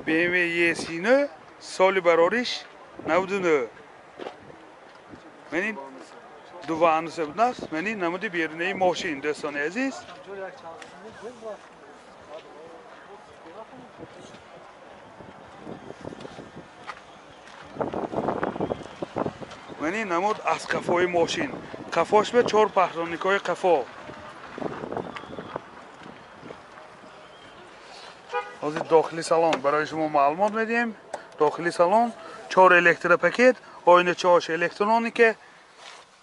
BMW E39 سال برارش 99 منی دوان سبد است منی نمودی بیرونی ماشین دوستان عزیز منی نمود از قفای ماشین قفاش به 4 پهلونیکای قفا از داخلی سالن برای شما معلومات میدیم داخلی سالن 4 الکترو پاکت آینه چاش الکترونیک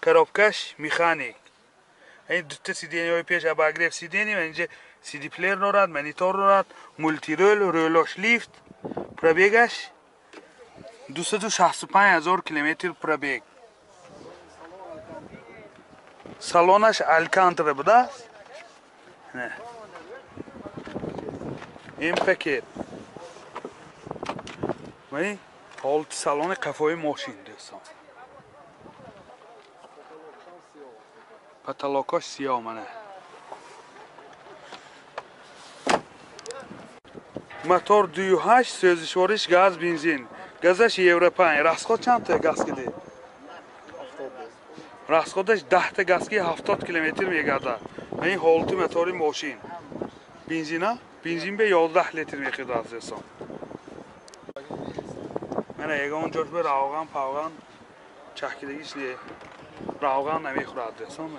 коробкаш механик این دو تا سیدی های پیش اباگریف سیدی و اینجا سیدی پلیر دارد مانیتور دارد مولتی رول رولش لیفت پرابیگش 265,000 کیلومتر پرابیگ سالونش الکانتر بوده است نه این پاکت و حالت سالن قفای ماشین دوستان پتالاکاش سیاه منه موتور 28 سوزشوارش گاز بنزین گازش یورو 5 راسخود چند تا گاز کده راسخودش 10 تا گاز کی 70 کیلومتر میگرده این حالت موتور ماشین بنزین به 11 لیتر میخوره از دوستان من یگان جوش به روغن پاغن چکیدگیش نیه روغن نمیخورد دوستان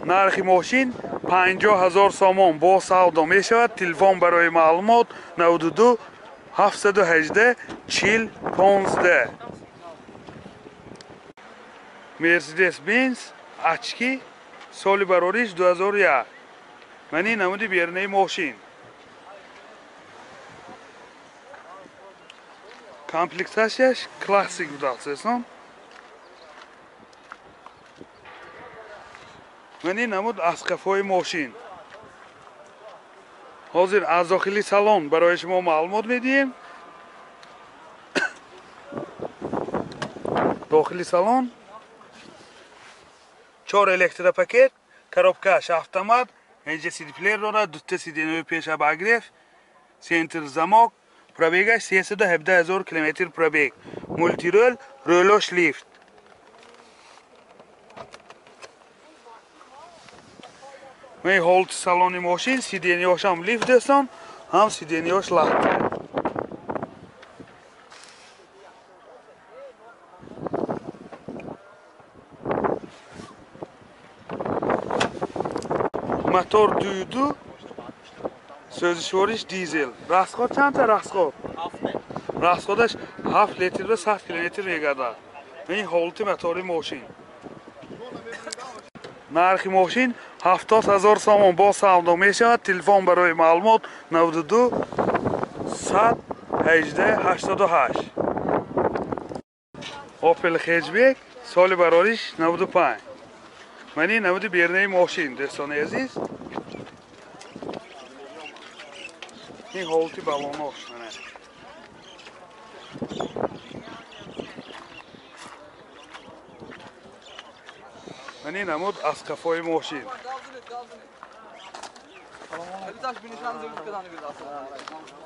نرخ ماشین 50,000 سوم با سودا می شود تلفن برای معلومات 92 718 40 15 مرسدس بنز اچکی سال براریش 2001 منی نمودی بیرونی ماشین کامپلکسش کلاسیک بوده است منی نمود از قفای ماشین حاضر از داخلی سالن برای شما معلومات میدیم داخلی سالن 4 الکترو پاکت коробкаш автомат اینجا سیدی پلیر دارد 2 تا سیدی نوی پیش اباگریف سنتر زماک پرابیگش 317,000 کیلومتر پرابیگ مولتی رول رولش لیفت می حالت سالن ماشین سیدینیاش هم لیفت دستان هم سیدینیاش لخت موتور 22 سوزشوارش دیزل راسخود چند تا راسخود راسخودش 7 لیتر به 100 کیلومتر میگرده این حالت موتور ماشین نرخ ماشین 70,000 سوم با سودا می شود تلفن برای معلومات 92 118 88 اوپل خیجبک سال براریش 95 منی نمود بیرونی ماشین دوستان عزیز این حالتی بالوناش منی نمود از قفای ماشین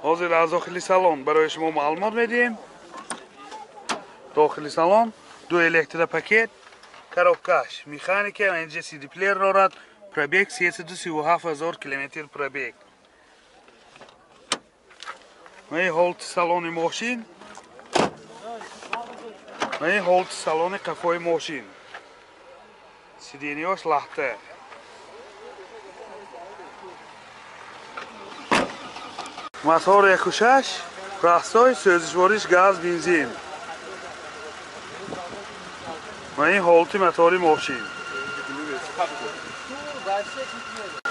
حاضر از داخلی سالن برای شما معلومات میدیم داخلی سالن 2 الکترو پاکت коробкаш مکانیک و اینجا سیدی پلیر دارد پرابیگ 337,000 کیلومتر پرابیگ این حالت سالن ماشین این حالت سالن قفای ماشین سیدینیاش لخته موتور 1.6 راستای سوزشوارش گاز بنزین و این حالت موتور ماشین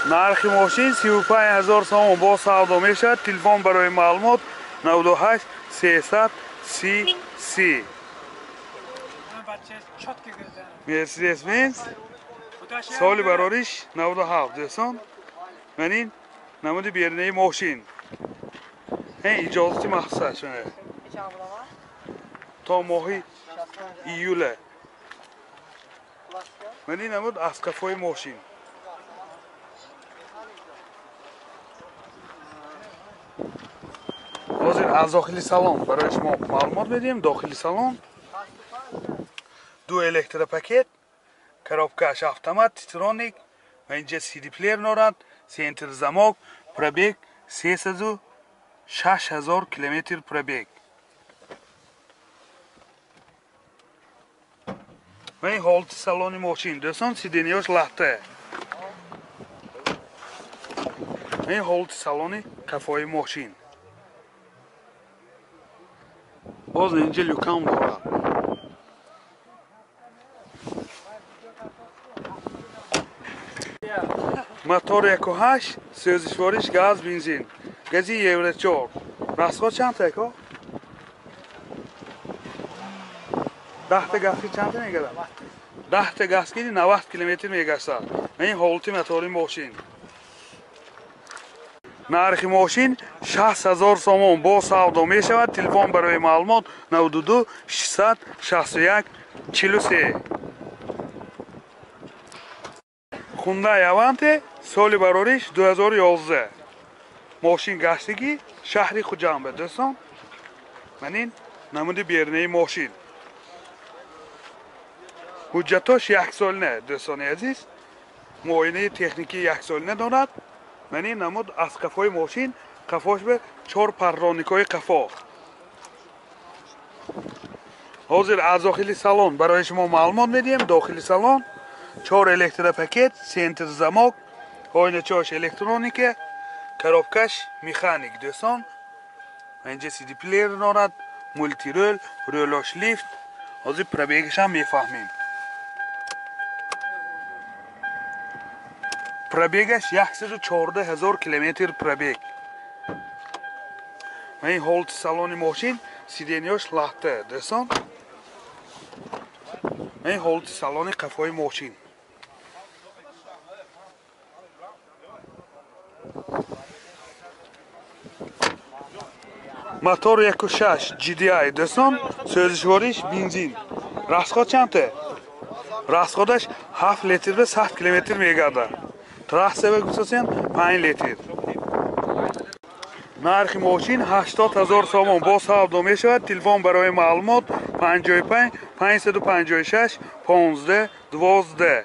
نرخ ماشین 35,000 سوم با سودا می شود تلفن برای معلومات 98 300 30 30 مرسدس بنز سال براریش 97 دوستان منین نمود بیرونی ماشین این اجازتی مخصوص شده تا ماهی ایوله منین نمود از قفای ماشین حاضر از داخل سالن برای شما معلومات بدیم. داخل سالن 2 الکتر پاکت، коробкаш автомат, تیترونیک و اینجا سی دی پلیر دارد. سنتر زماک، پرابیگ 306,000 کیلومتر پرابیگ. و این حالت سالن ماشین دوستان سیدنیاش لخته. این حالت سالن قفای ماشین. باز اینجا لوکام دارد. موتور 1.8 سوزشوارش گاز بنزین. گازی یورو 4. راسخود چند تا که؟ 10 تا گازی چند تا میگه؟ 10 تا گاز کی 90 کیلومتر میگذرد. این حالت موتور ماشین. نرخ ماشین 60,000 سوم با سودا می شود. تلفن برای معلومات 92 661 43. Hyundai Avante سال برارش 2011. ماشین گشتگی شهری خوجنبه دوستان. من این نمود بیرنه ماشین. حجتاش 1 سال نه دوستان عزیز. معاینه تکنیکی 1 سال نه دارد. من این نمود از قفای ماشین قفاش به 4 پرانیکای قفا. حاضر از داخل سالن برای شما معلومات میدیم. داخل سالن 4 الکتر پاکت، سنتر زماک، آینه چاش الکترونیکه، коробкаш مکانیک دوستان. اینجا سی دی پلیر دارد، مولتی رول، رولاش لیفت. حاضر پرابیگش هم میفهمیم. پرابیگش 114,000 کیلومتر پرابیگ. و این حالت سالن ماشین سیدنیاش لخته دوستان. این حالت سالن قفای ماشین. موتور 1.6 GDI دوستان سوزشوارش بنزین. راسخود چند تا؟ راسخودش 7 لیتر به 100 کیلومتر میگرده. تراکسه به گوشتن 5 لیتر. نرخ ماشین 80,000 سوم با سودا می شود. تلفن برای معلومات 55 556 15 12.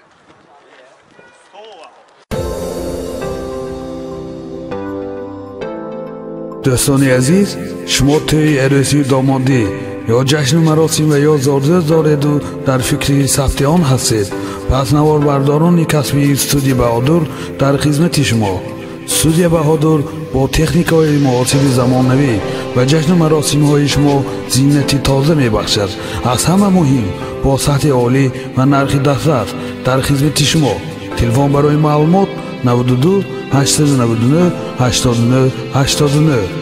دوستان عزیز شما طی عروسی دامادی یا جشن مراسم و یا زارزه دارید و در فکر ثبت آن هستید، پس نوار برداران کسبی استودیو بهادر در خدمت شما. استودیو بهادر با تکنیک های معاصر زمانوی و جشن مراسم های شما زینتی تازه می بخشد. از همه مهم با سطح عالی و نرخ دسترس در خدمت شما. تلفن برای معلومات 92 899 89 89.